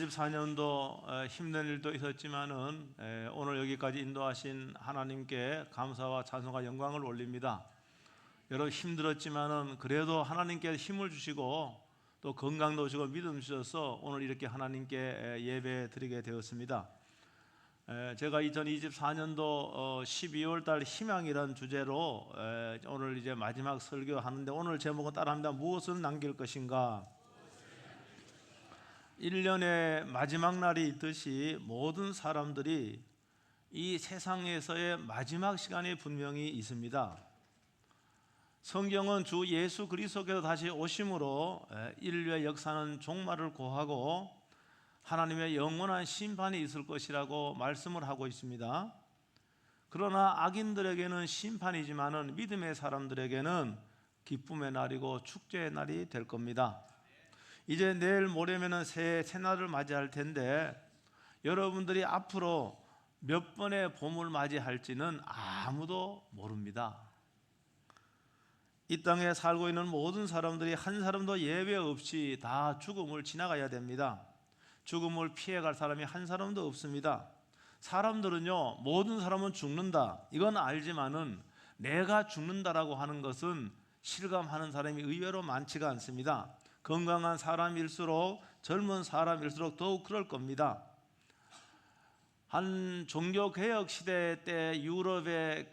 2024년도 힘든 일도 있었지만은 오늘 여기까지 인도하신 하나님께 감사와 찬송과 영광을 올립니다. 여러분 힘들었지만은 그래도 하나님께 힘을 주시고 또 건강도 주시고 믿음 주셔서 오늘 이렇게 하나님께 예배 드리게 되었습니다. 제가 2024년도 12월 달 희망이라는 주제로 오늘 이제 마지막 설교하는데 오늘 제목은 따라합니다. 무엇을 남길 것인가? 1년의 마지막 날이 있듯이 모든 사람들이 이 세상에서의 마지막 시간이 분명히 있습니다. 성경은 주 예수 그리스도께서 다시 오심으로 인류의 역사는 종말을 고하고 하나님의 영원한 심판이 있을 것이라고 말씀을 하고 있습니다. 그러나 악인들에게는 심판이지만은 믿음의 사람들에게는 기쁨의 날이고 축제의 날이 될 겁니다. 이제 내일 모레면은 새날을 맞이할 텐데 여러분들이 앞으로 몇 번의 봄을 맞이할지는 아무도 모릅니다. 이 땅에 살고 있는 모든 사람들이 한 사람도 예외 없이 다 죽음을 지나가야 됩니다. 죽음을 피해갈 사람이 한 사람도 없습니다. 사람들은요, 모든 사람은 죽는다 이건 알지만은 내가 죽는다라고 하는 것은 실감하는 사람이 의외로 많지가 않습니다. 건강한 사람일수록 젊은 사람일수록 더욱 그럴 겁니다. 한 종교개혁 시대 때 유럽의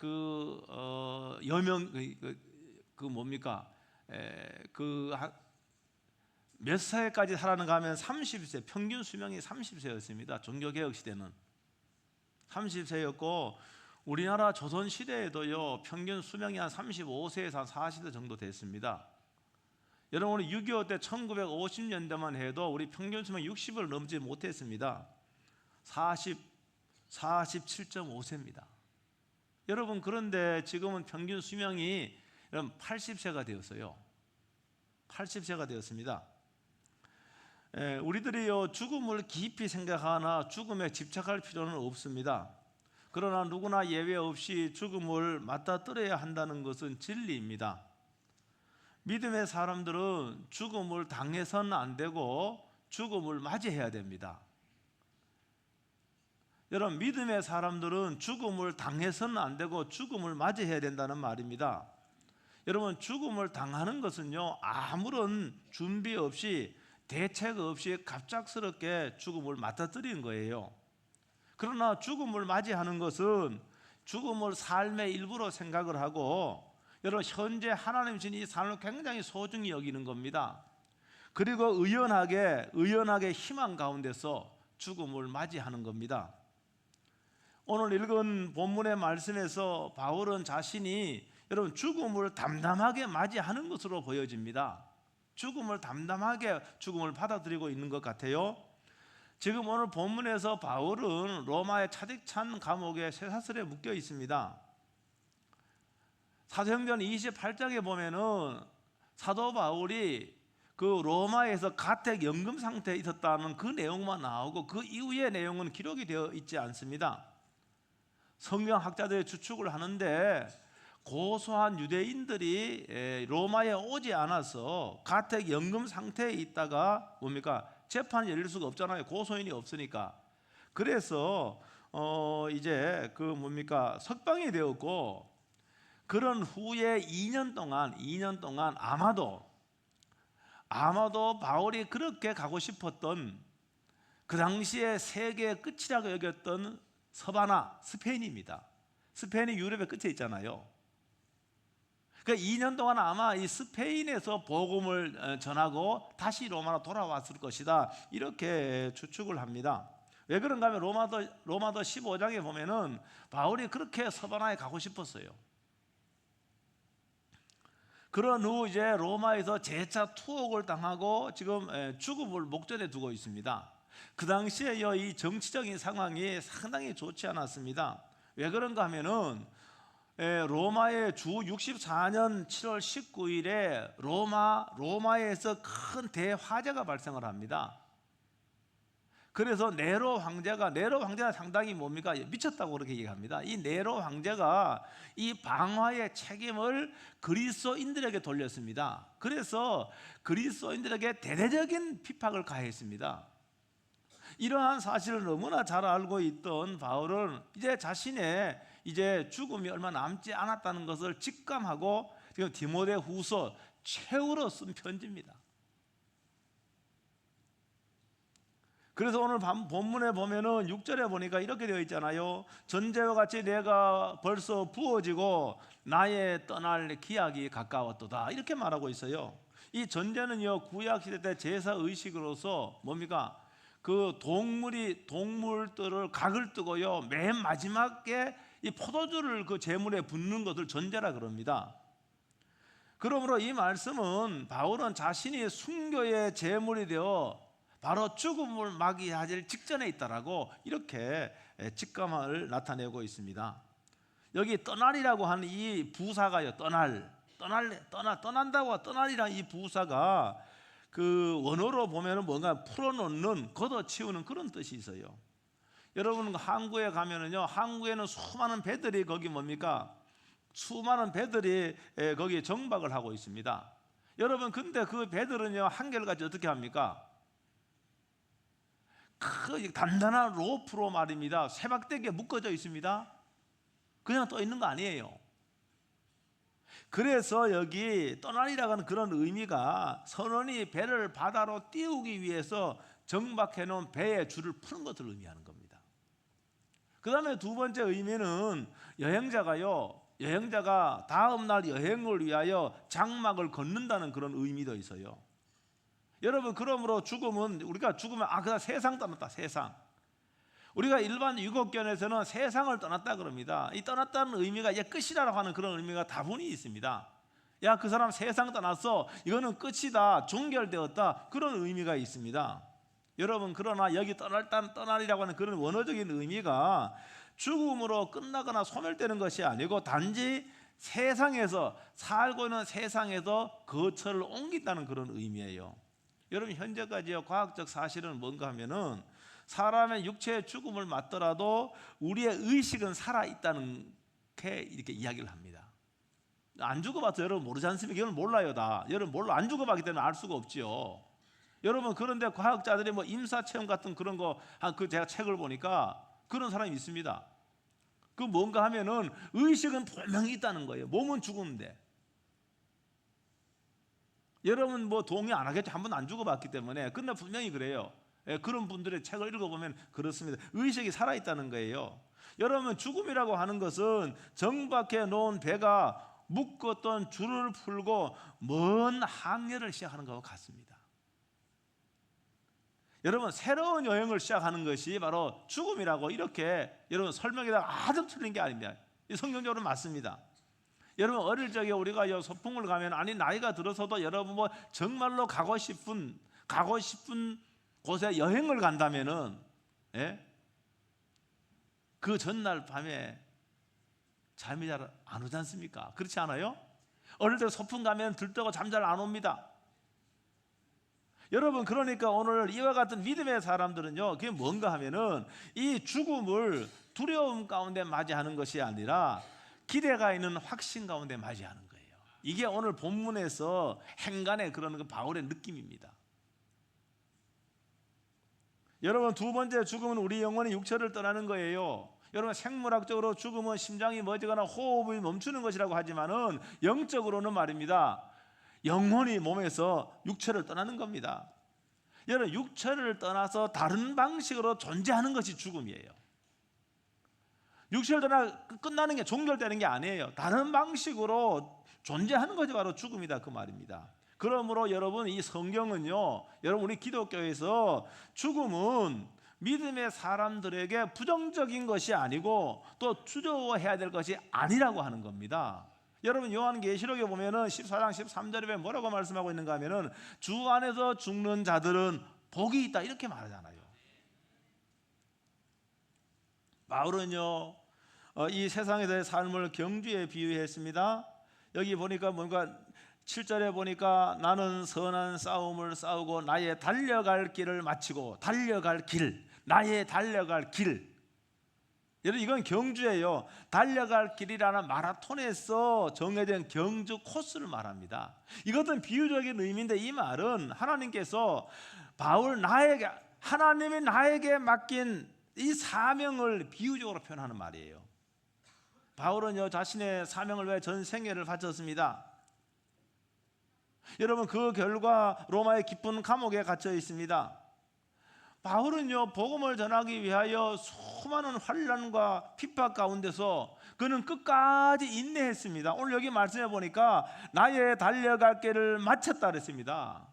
몇 살까지 살았는가 하면 30세, 평균 수명이 30세였습니다. 종교개혁 시대는 30세였고 우리나라 조선시대에도요 평균 수명이 한 35세에서 한 40세 정도 됐습니다. 여러분 우리 6.25 때 1950년대만 해도 우리 평균 수명 60을 넘지 못했습니다. 47.5세입니다. 여러분 그런데 지금은 평균 수명이 80세가 되었어요. 80세가 되었습니다. 우리들이요 죽음을 깊이 생각하나 죽음에 집착할 필요는 없습니다. 그러나 누구나 예외 없이 죽음을 맞닥뜨려야 한다는 것은 진리입니다. 믿음의 사람들은 죽음을 당해서는 안 되고 죽음을 맞이해야 됩니다. 여러분 믿음의 사람들은 죽음을 당해서는 안 되고 죽음을 맞이해야 된다는 말입니다. 여러분 죽음을 당하는 것은요 아무런 준비 없이 대책 없이 갑작스럽게 죽음을 맞닥뜨리는 거예요. 그러나 죽음을 맞이하는 것은 죽음을 삶의 일부로 생각을 하고 여러분 현재 하나님 주신 이 삶을 굉장히 소중히 여기는 겁니다. 그리고 의연하게 희망 가운데서 죽음을 맞이하는 겁니다. 오늘 읽은 본문의 말씀에서 바울은 자신이 여러분 죽음을 담담하게 맞이하는 것으로 보여집니다. 죽음을 담담하게 죽음을 받아들이고 있는 것 같아요. 지금 오늘 본문에서 바울은 로마의 차디찬 감옥에 쇠사슬에 묶여 있습니다. 사도행전 28장에 보면은 사도 바울이 그 로마에서 가택 연금 상태에 있었다는 그 내용만 나오고 그 이후의 내용은 기록이 되어 있지 않습니다. 성경학자들이 추측을 하는데 고소한 유대인들이 로마에 오지 않아서 가택 연금 상태에 있다가 재판이 열릴 수가 없잖아요. 고소인이 없으니까. 그래서 이제 석방이 되었고 그런 후에 2년 동안 아마도 바울이 그렇게 가고 싶었던 그 당시에 세계의 끝이라고 여겼던 서바나 스페인입니다. 스페인이 유럽의 끝에 있잖아요. 그러니까 2년 동안 아마 이 스페인에서 복음을 전하고 다시 로마로 돌아왔을 것이다 이렇게 추측을 합니다. 왜 그런가 하면 로마서 15장에 보면은 바울이 그렇게 서바나에 가고 싶었어요. 그런 후 이제 로마에서 재차 투옥을 당하고 지금 죽음을 목전에 두고 있습니다. 그 당시에 이 정치적인 상황이 상당히 좋지 않았습니다. 왜 그런가 하면은 로마의 주 64년 7월 19일에 로마에서 큰 대화재가 발생을 합니다. 그래서 네로 황제가 상당히 미쳤다고 그렇게 얘기합니다. 이 네로 황제가 이 방화의 책임을 그리스도인들에게 돌렸습니다. 그래서 그리스도인들에게 대대적인 핍박을 가했습니다. 이러한 사실을 너무나 잘 알고 있던 바울은 이제 자신의 이제 죽음이 얼마 남지 않았다는 것을 직감하고 지금 디모데후서 최후로 쓴 편지입니다. 그래서 오늘 본문에 보면은 6절에 보니까 이렇게 되어 있잖아요. 전제와 같이 내가 벌써 부어지고 나의 떠날 기약이 가까웠도다, 이렇게 말하고 있어요. 이 전제는요, 구약 시대 때 제사 의식으로서 뭡니까? 그 동물들을 각을 뜨고요, 맨 마지막에 이 포도주를 그 제물에 붓는 것을 전제라 그럽니다. 그러므로 이 말씀은 바울은 자신이 순교의 제물이 되어 바로 죽음을 맞이하기 직전에 있다라고 이렇게 직감을 나타내고 있습니다. 여기 떠날이라고 하는 이 부사가요, 떠난다고 떠날이라는 이 부사가 그 원어로 보면은 뭔가 풀어놓는, 걷어치우는 그런 뜻이 있어요. 여러분 항구에 가면은요, 항구에는 수많은 배들이 거기 뭡니까? 수많은 배들이 거기에 정박을 하고 있습니다. 여러분 근데 그 배들은요, 한결같이 어떻게 합니까? 그 단단한 로프로 말입니다, 세박되게 묶어져 있습니다. 그냥 떠 있는 거 아니에요. 그래서 여기 떠나리라고 하는 그런 의미가 선원이 배를 바다로 띄우기 위해서 정박해 놓은 배의 줄을 푸는 것을 의미하는 겁니다. 그 다음에 두 번째 의미는 여행자가 다음 날 여행을 위하여 장막을 걷는다는 그런 의미도 있어요. 여러분 그러므로 죽음은, 우리가 죽으면 그냥 세상 떠났다, 세상. 우리가 일반 유곡견에서는 세상을 떠났다 그럽니다. 이 떠났다는 의미가 이제 끝이라고 하는 그런 의미가 다분히 있습니다. 야, 그 사람 세상 떠났어, 이거는 끝이다, 종결되었다, 그런 의미가 있습니다. 여러분 그러나 여기 떠날이라고 하는 그런 원어적인 의미가 죽음으로 끝나거나 소멸되는 것이 아니고 단지 세상에서, 살고 있는 세상에서 거처를 옮긴다는 그런 의미예요. 여러분 현재까지의 과학적 사실은 뭔가 하면은 사람의 육체의 죽음을 맞더라도 우리의 의식은 살아있다는 게 이렇게 이야기를 합니다. 안 죽어봐서 여러분 모르지 않습니까? 여러분 몰라요. 다 여러분 몰라, 안 죽어봤기 때문에 알 수가 없지요. 여러분 그런데 과학자들이 뭐 임사체험 같은 그런 거, 제가 책을 보니까 그런 사람이 있습니다. 그 뭔가 하면은 의식은 분명히 있다는 거예요. 몸은 죽었는데. 여러분 뭐 동의 안 하겠죠. 한 번도 안 죽어봤기 때문에. 근데 분명히 그래요. 그런 분들의 책을 읽어보면 그렇습니다. 의식이 살아있다는 거예요. 여러분 죽음이라고 하는 것은 정박해 놓은 배가 묶었던 줄을 풀고 먼 항해를 시작하는 것과 같습니다. 여러분 새로운 여행을 시작하는 것이 바로 죽음이라고 이렇게 여러분 설명에다가 아주 틀린 게 아닙니다. 이 성경적으로 맞습니다. 여러분 어릴 적에 우리가 소풍을 가면, 아니 나이가 들어서도 여러분 뭐 정말로 가고 싶은 곳에 여행을 간다면은 그 전날 밤에 잠이 잘 안 오지 않습니까? 그렇지 않아요? 어릴 때 소풍 가면 들뜨고 잠 잘 안 옵니다. 여러분 그러니까 오늘 이와 같은 믿음의 사람들은요, 그게 뭔가 하면은 이 죽음을 두려움 가운데 맞이하는 것이 아니라 기대가 있는 확신 가운데 맞이하는 거예요. 이게 오늘 본문에서 행간의 그런 바울의 느낌입니다. 여러분 두 번째 죽음은 우리 영혼이 육체를 떠나는 거예요. 여러분 생물학적으로 죽음은 심장이 멎거나 호흡이 멈추는 것이라고 하지만은 영적으로는 말입니다, 영혼이 몸에서 육체를 떠나는 겁니다. 여러분 육체를 떠나서 다른 방식으로 존재하는 것이 죽음이에요. 육체를 떠나 끝나는 게, 종결되는 게 아니에요. 다른 방식으로 존재하는 것이 바로 죽음이다, 그 말입니다. 그러므로 여러분 이 성경은요, 여러분 우리 기독교에서 죽음은 믿음의 사람들에게 부정적인 것이 아니고 또 두려워해야 될 것이 아니라고 하는 겁니다. 여러분 요한계시록에 보면은 14장 13절에 뭐라고 말씀하고 있는가 하면은 주 안에서 죽는 자들은 복이 있다, 이렇게 말하잖아요. 바울은요 이 세상에서의 삶을 경주에 비유했습니다. 여기 보니까 뭔가 7절에 보니까 나는 선한 싸움을 싸우고 나의 달려갈 길을 마치고, 나의 달려갈 길. 여러분 이건 경주예요. 달려갈 길이라는 마라톤에서 정해진 경주 코스를 말합니다. 이것은 비유적인 의미인데 이 말은 하나님께서 바울 나에게 하나님이 나에게 맡긴 이 사명을 비유적으로 표현하는 말이에요. 바울은요, 자신의 사명을 위해 전 생애를 바쳤습니다. 여러분, 그 결과 로마의 깊은 감옥에 갇혀 있습니다. 바울은요, 복음을 전하기 위하여 수많은 환난과 핍박 가운데서 그는 끝까지 인내했습니다. 오늘 여기 말씀해 보니까 나의 달려갈 길을 마쳤다 그랬습니다.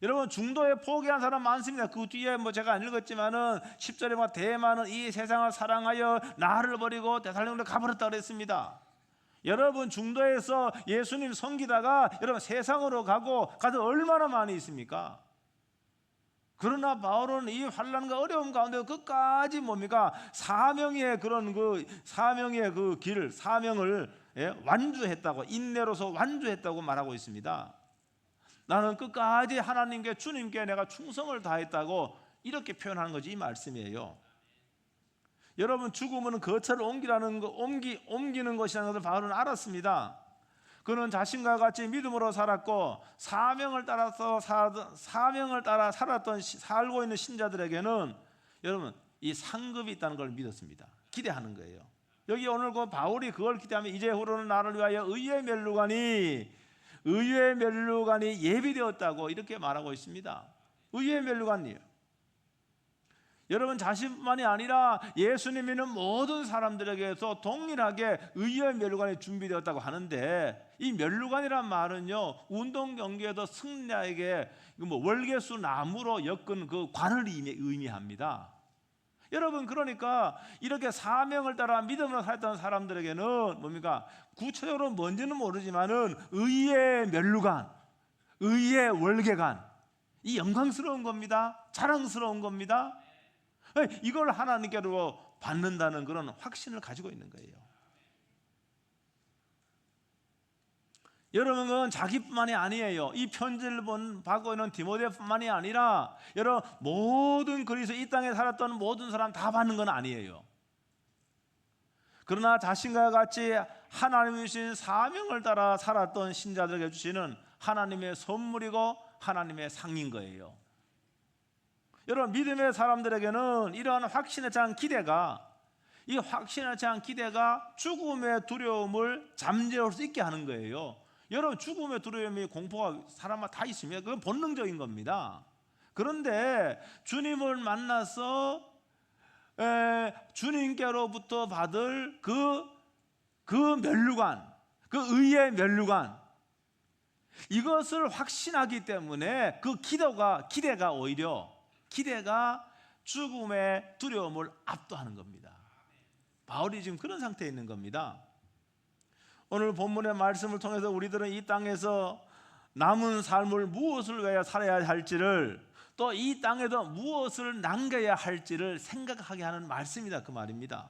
여러분, 중도에 포기한 사람 많습니다. 그 뒤에 제가 안 읽었지만은 10절에 대만은 이 세상을 사랑하여 나를 버리고 데살로니가로 가버렸다 그랬습니다. 여러분, 중도에서 예수님 섬기다가 여러분 세상으로 가서 얼마나 많이 있습니까? 그러나 바울은 이 환난과 어려움 가운데 끝까지 뭡니까? 사명의 그 길, 사명을 완주했다고, 인내로서 완주했다고 말하고 있습니다. 나는 끝까지 하나님께, 주님께 내가 충성을 다했다고 이렇게 표현하는 것이 이 말씀이에요. 여러분, 죽음은 거처를 옮기는 것이라는 것을 바울은 알았습니다. 그는 자신과 같이 믿음으로 살았고 사명을 따라 살고 있는 신자들에게는 여러분 이 상급이 있다는 걸 믿었습니다. 기대하는 거예요. 여기 오늘 그 바울이 그걸 기대하면 이제후로는 나를 위하여 의의 면류관이 예비되었다고 이렇게 말하고 있습니다. 의의 면류관이에요. 여러분, 자신만이 아니라 예수님 믿는 모든 사람들에게서 동일하게 의의 면류관이 준비되었다고 하는데, 이 면류관이란 말은요, 운동 경기에서 승리에게 월계수 나무로 엮은 그 관을 의미합니다. 여러분, 그러니까 이렇게 사명을 따라 믿음으로 살던 사람들에게는 뭡니까? 구체적으로 뭔지는 모르지만은 의의 면류관, 의의 월계관, 이 영광스러운 겁니다. 자랑스러운 겁니다. 이걸 하나님께로 받는다는 그런 확신을 가지고 있는 거예요. 여러분은 자기뿐만이 아니에요. 이 편지를 받고 있는 디모데뿐만이 아니라 여러분 모든 그리스도 이 땅에 살았던 모든 사람 다 받는 건 아니에요. 그러나 자신과 같이 하나님이 주신 사명을 따라 살았던 신자들에게 주시는 하나님의 선물이고 하나님의 상인 거예요. 여러분, 믿음의 사람들에게는 이러한 확신에 찬 기대가, 이 확신에 찬 기대가 죽음의 두려움을 잠재울 수 있게 하는 거예요. 여러분, 죽음의 두려움이, 공포가 사람마다 다 있습니다. 그건 본능적인 겁니다. 그런데 주님을 만나서 주님께로부터 받을 그 면류관, 그 의의 면류관, 이것을 확신하기 때문에 그 기대가 오히려 죽음의 두려움을 압도하는 겁니다. 바울이 지금 그런 상태에 있는 겁니다. 오늘 본문의 말씀을 통해서 우리들은 이 땅에서 남은 삶을 무엇을 위하여 살아야 할지를, 또 이 땅에도 무엇을 남겨야 할지를 생각하게 하는 말씀이다, 그 말입니다.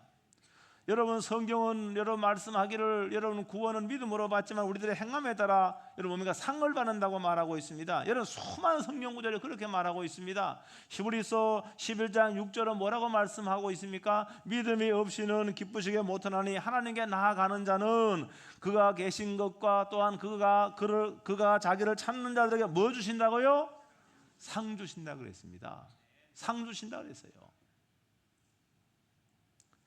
여러분, 성경은 여러분 말씀하기를 여러분 구원은 믿음으로 받지만 우리들의 행함에 따라 여러분 뭔가 상을 받는다고 말하고 있습니다. 여러분 수많은 성경 구절이 그렇게 말하고 있습니다. 히브리서 11장 6절은 뭐라고 말씀하고 있습니까? 믿음이 없이는 기쁘시게 못하나니 하나님께 나아가는 자는 그가 계신 것과 또한 그가 자기를 찾는 자들에게 뭐 주신다고요? 상 주신다고 그랬습니다. 상 주신다고 그랬어요.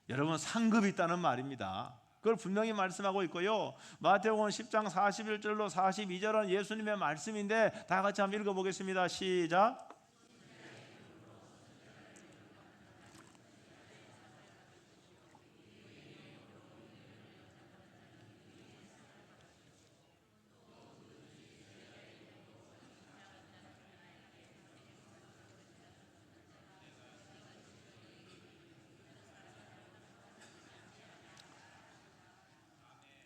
여러분, 상급이 있다는 말입니다. 그걸 분명히 말씀하고 있고요. 마태복음 10장 41절로 42절은 예수님의 말씀인데 다 같이 한번 읽어보겠습니다. 시작.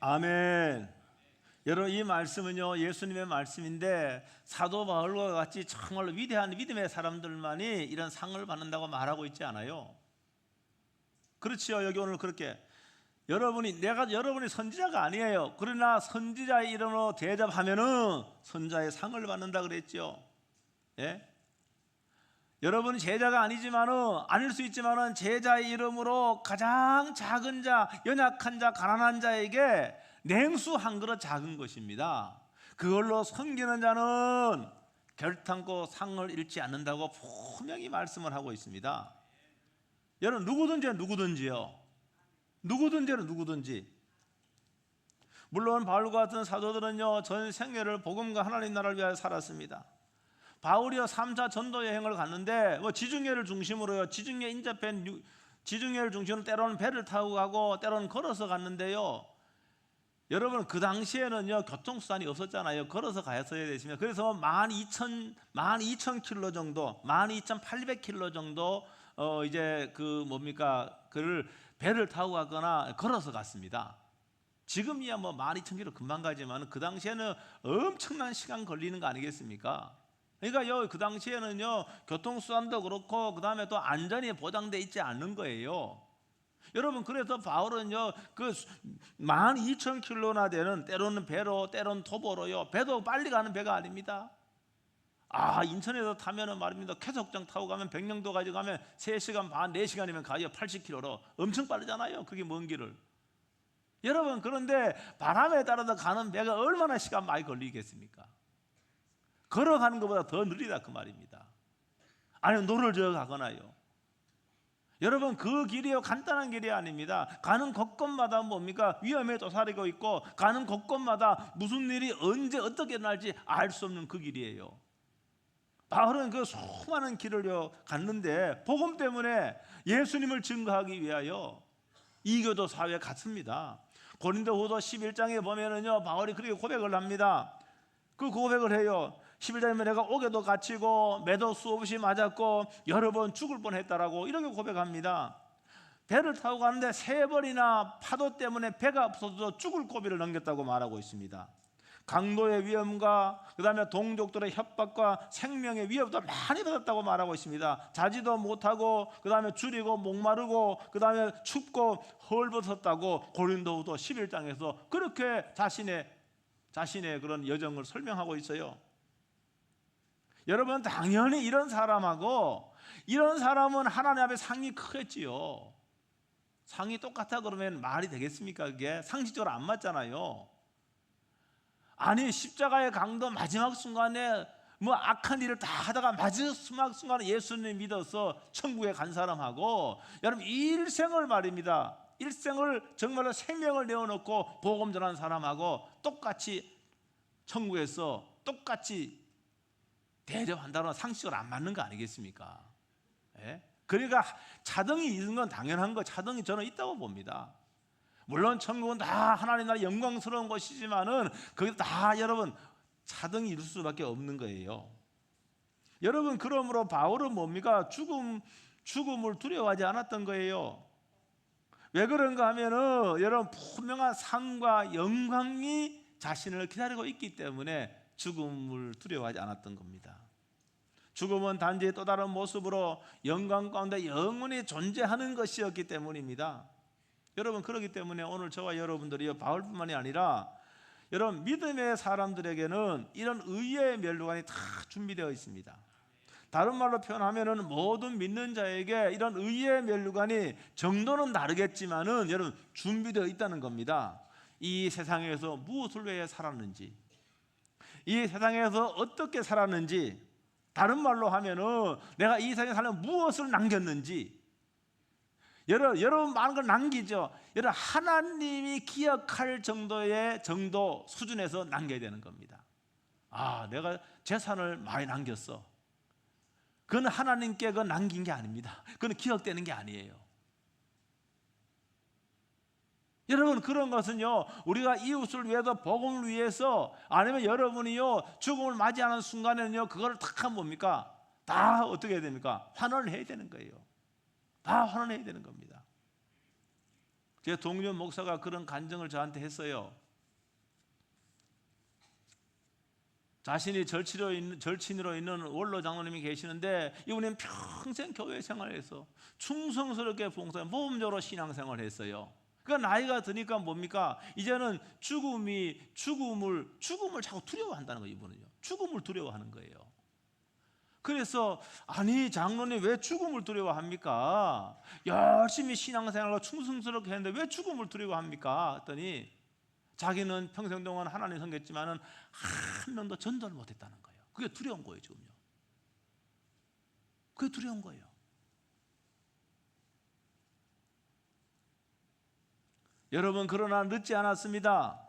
아멘. 여러분, 이 말씀은요 예수님의 말씀인데 사도 바울과 같이 정말로 위대한 믿음의 사람들만이 이런 상을 받는다고 말하고 있지 않아요. 그렇지요. 여기 오늘 그렇게 여러분이 선지자가 아니에요. 그러나 선지자의 이름으로 대접하면은 선자의 상을 받는다 그랬죠. 예? 여러분은 제자가 아닐 수 있지만은 제자의 이름으로 가장 작은 자, 연약한 자, 가난한 자에게 냉수 한 그릇 작은 것입니다. 그걸로 섬기는 자는 결탄코 상을 잃지 않는다고 분명히 말씀을 하고 있습니다. 여러분 누구든지요. 누구든지. 물론 바울과 같은 사도들은요 전 생애를 복음과 하나님 나라를 위하여 살았습니다. 바울이요 3차 전도 여행을 갔는데 지중해를 중심으로요 지중해 인접한 지중해를 중심으로 때로는 배를 타고 가고 때로는 걸어서 갔는데요. 여러분 그 당시에는요 교통수단이 없었잖아요. 걸어서 가였어야 됐습니다. 그래서 12,000km 정도, 12,800km 정도 이제 그를 배를 타고 가거나 걸어서 갔습니다. 지금이야 12,000km 금방 가지만 그 당시에는 엄청난 시간 걸리는 거 아니겠습니까? 그러니까 그 당시에는요 교통수단도 그렇고 그 다음에 또 안전이 보장돼 있지 않는 거예요. 여러분 그래서 바울은요 그 12,000km나 되는 때로는 배로 때로는 토보로요 배도 빨리 가는 배가 아닙니다. 인천에서 타면은 말입니다. 쾌속장 타고 가면 백령도 가지고 가면 3시간 반 4시간이면 가요. 80km로 엄청 빠르잖아요. 그게 먼 길을. 여러분 그런데 바람에 따라서 가는 배가 얼마나 시간 많이 걸리겠습니까? 걸어가는 것보다 더 느리다 그 말입니다. 아니면 노를 저어 가거나요. 여러분 그 길이요 간단한 길이 아닙니다. 가는 곳곳마다 뭡니까? 위험에 도사리고 있고 가는 곳곳마다 무슨 일이 언제 어떻게 날지 알 수 없는 그 길이에요. 바울은 그 수많은 길을 갔는데 복음 때문에 예수님을 증거하기 위하여 이교도 사회에 갔습니다. 고린도후서 11장에 보면은요 바울이 그렇게 고백을 합니다. 그 고백을 해요. 11장에 내가 옥에도 갇히고 매도 수없이 맞았고 여러 번 죽을 뻔했다라고 이렇게 고백합니다. 배를 타고 가는데 3번이나 파도 때문에 배가 없어서 죽을 고비를 넘겼다고 말하고 있습니다. 강도의 위험과 그 다음에 동족들의 협박과 생명의 위협도 많이 받았다고 말하고 있습니다. 자지도 못하고 그 다음에 줄이고 목마르고 그 다음에 춥고 헐벗었다고 고린도후서 11장에서 그렇게 자신의 그런 여정을 설명하고 있어요. 여러분 당연히 이런 사람은 하나님 앞에 상이 크겠지요. 상이 똑같아 그러면 말이 되겠습니까? 그게 상식적으로 안 맞잖아요. 아니 십자가의 강도 마지막 순간에 악한 일을 다 하다가 마지막 순간에 예수님 믿어서 천국에 간 사람하고 여러분 일생을 말입니다. 일생을 정말로 생명을 내어놓고 복음 전하는 사람하고 똑같이 천국에서 똑같이 대접한다는 상식으로 안 맞는 거 아니겠습니까? 예? 그러니까 차등이 있는 건 당연한 거, 차등이 저는 있다고 봅니다. 물론 천국은 다 하나님 나라 영광스러운 것이지만은 거기 다 여러분 차등이 있을 수밖에 없는 거예요. 여러분 그러므로 바울은 뭡니까? 죽음을 두려워하지 않았던 거예요. 왜 그런가 하면은 여러분 분명한 상과 영광이 자신을 기다리고 있기 때문에 죽음을 두려워하지 않았던 겁니다. 죽음은 단지 또 다른 모습으로 영광 가운데 영원히 존재하는 것이었기 때문입니다. 여러분 그렇기 때문에 오늘 저와 여러분들이 바울뿐만이 아니라 여러분 믿음의 사람들에게는 이런 의의 면류관이 다 준비되어 있습니다. 다른 말로 표현하면은 모든 믿는 자에게 이런 의의 면류관이 정도는 다르겠지만은 여러분 준비되어 있다는 겁니다. 이 세상에서 무엇을 위해 살았는지, 이 세상에서 어떻게 살았는지, 다른 말로 하면은 내가 이 세상에 살면 무엇을 남겼는지, 여러분 많은 걸 남기죠. 여러분 하나님이 기억할 정도 수준에서 남겨야 되는 겁니다. 내가 재산을 많이 남겼어. 그건 하나님께 남긴 게 아닙니다. 그건 기억되는 게 아니에요. 여러분 그런 것은요 우리가 이웃을 위해서 복음을 위해서 아니면 여러분이요 죽음을 맞이하는 순간에는요 그거를 다 뭡니까? 다 어떻게 해야 됩니까? 환원을 해야 되는 거예요. 다 환원해야 되는 겁니다. 제 동료 목사가 그런 간증을 저한테 했어요. 자신이 절친으로 있는 원로 장로님이 계시는데 이분은 평생 교회 생활에서 충성스럽게 봉사해 모험적으로 신앙생활을 했어요. 그러니까 나이가 드니까 뭡니까? 이제는 죽음을 자꾸 두려워한다는 거예요. 이분은요. 죽음을 두려워하는 거예요. 그래서 아니 장로님 왜 죽음을 두려워합니까? 열심히 신앙생활을 충성스럽게 했는데 왜 죽음을 두려워합니까? 했더니 자기는 평생 동안 하나님 섬겼지만은 한 명도 전도를 못했다는 거예요. 그게 두려운 거예요, 지금요. 그게 두려운 거예요. 여러분, 그러나 늦지 않았습니다.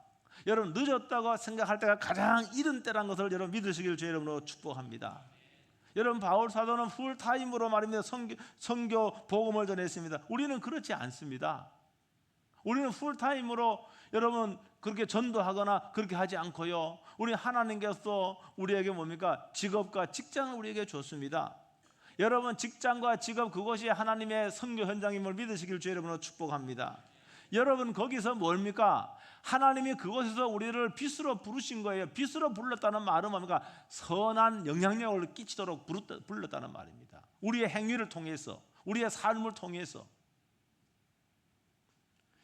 여러분, 늦었다고 생각할 때가 가장 이른 때라는 것을 여러분 믿으시길 주의 이름으로 축복합니다. 여러분, 바울 사도는 풀타임으로 말입니다. 선교 복음을 전했습니다. 우리는 그렇지 않습니다. 우리는 풀타임으로 여러분 그렇게 전도하거나 그렇게 하지 않고요, 우리 하나님께서 우리에게 뭡니까? 직업과 직장을 우리에게 줬습니다. 여러분, 직장과 직업, 그것이 하나님의 선교 현장임을 믿으시길 주의 이름으로 축복합니다. 여러분, 거기서 뭡니까? 하나님이 그곳에서 우리를 빛으로 부르신 거예요. 빛으로 불렀다는 말은 뭡니까? 선한 영향력을 끼치도록 불렀다는 말입니다. 우리의 행위를 통해서, 우리의 삶을 통해서.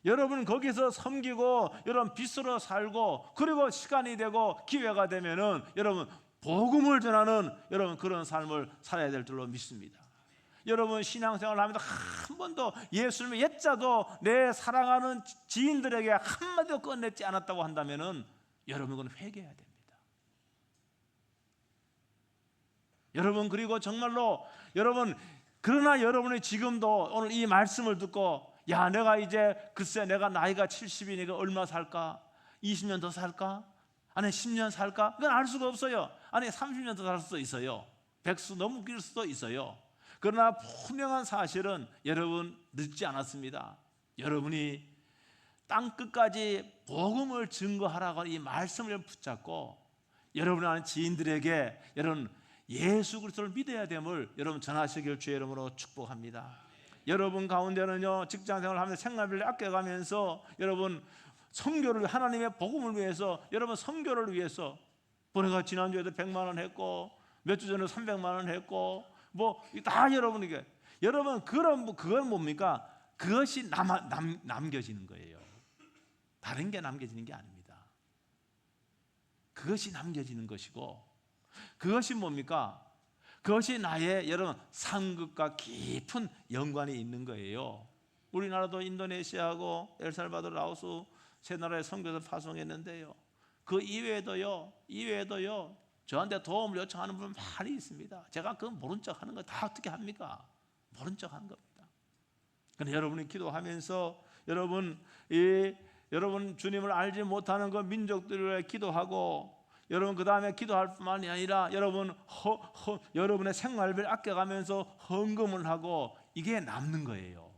여러분, 거기서 섬기고 여러분 빛으로 살고, 그리고 시간이 되고 기회가 되면은 여러분 복음을 전하는 여러분 그런 삶을 살아야 될 줄로 믿습니다. 여러분, 신앙생활을 하면서 한 번도 예수님의 옛자도 내 사랑하는 지인들에게 한마디도 꺼내지 않았다고 한다면은 여러분, 그건 회개해야 됩니다. 여러분, 그리고 정말로 여러분, 그러나 여러분이 지금도 오늘 이 말씀을 듣고, 야, 내가 이제 글쎄 내가 나이가 70이니까 얼마 살까? 20년 더 살까? 아니 10년 살까? 그건 알 수가 없어요. 아니 30년 더 살 수도 있어요. 100수 넘길 수도 있어요. 그러나 분명한 사실은 여러분, 늦지 않았습니다. 여러분이 땅 끝까지 복음을 증거하라고 이 말씀을 붙잡고 여러분이 아는 지인들에게 여러분 예수 그리스도를 믿어야 됨을 여러분 전하시길 주의 이름으로 축복합니다. 여러분 가운데는요, 직장생활을 하면서 생활비를 아껴가면서 여러분 선교를, 하나님의 복음을 위해서, 여러분 선교를 위해서, 내가 지난주에도 100만 원 했고 몇 주 전에 300만 원 했고 뭐 다 여러분에게, 여러분 그건 뭡니까? 그것이 남겨지는 거예요. 다른 게 남겨지는 게 아닙니다. 그것이 남겨지는 것이고, 그것이 뭡니까? 그것이 나의 여러분 상급과 깊은 연관이 있는 거예요. 우리나라도 인도네시아하고 엘살바도르, 라오스 세 나라에 선교사를 파송했는데요, 그 이외에도요 저한테 도움을 요청하는 분 많이 있습니다. 제가 그 모른 척 하는 거 다 어떻게 합니까? 모른 척 하는 겁니다. 그런데 여러분이 기도하면서 여러분 주님을 알지 못하는 그 민족들을 기도하고, 여러분 그 다음에 기도할 뿐만이 아니라 여러분 여러분의 생활비를 아껴가면서 헌금을 하고, 이게 남는 거예요.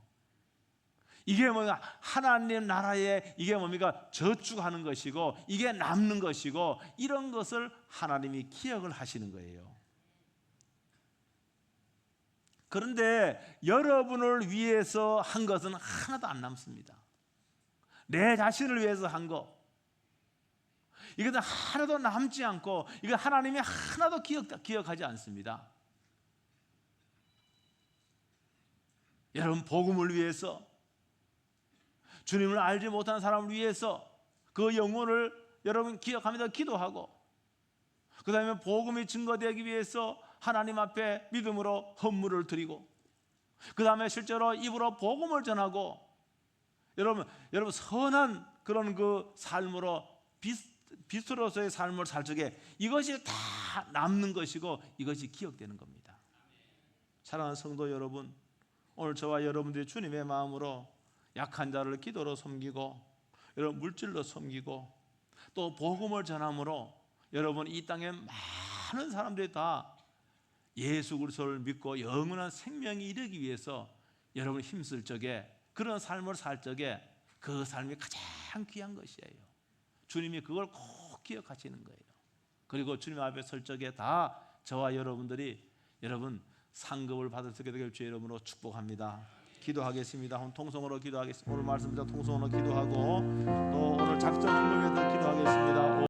이게 뭐가 하나님 나라에 이게 뭡니까? 저축하는 것이고, 이게 남는 것이고, 이런 것을 하나님이 기억을 하시는 거예요. 그런데 여러분을 위해서 한 것은 하나도 안 남습니다. 내 자신을 위해서 한 거, 이것은 하나도 남지 않고, 이거 하나님이 하나도 기억하지 않습니다. 여러분, 복음을 위해서, 주님을 알지 못하는 사람을 위해서 그 영혼을 여러분 기억하면서 기도하고, 그 다음에 복음이 증거되기 위해서 하나님 앞에 믿음으로 헌물을 드리고, 그 다음에 실제로 입으로 복음을 전하고, 여러분 선한 그런 그 삶으로 빛으로서의 삶을 살 적에 이것이 다 남는 것이고, 이것이 기억되는 겁니다. 사랑하는 성도 여러분, 오늘 저와 여러분들이 주님의 마음으로 약한 자를 기도로 섬기고, 여러분 물질로 섬기고, 또 복음을 전함으로 여러분 이 땅에 많은 사람들이 다 예수 그리스도를 믿고 영원한 생명이 이르기 위해서 여러분 힘쓸 적에, 그런 삶을 살 적에 그 삶이 가장 귀한 것이에요. 주님이 그걸 꼭 기억하시는 거예요. 그리고 주님 앞에 설 적에 다 저와 여러분들이 여러분 상급을 받을 수 있게 되길 주의 이름으로 축복합니다. 기도하겠습니다. 오늘 통성으로 기도하겠습니다. 오늘 말씀드린 통성으로 기도하고, 또 오늘 작전 헌금에도 기도하겠습니다.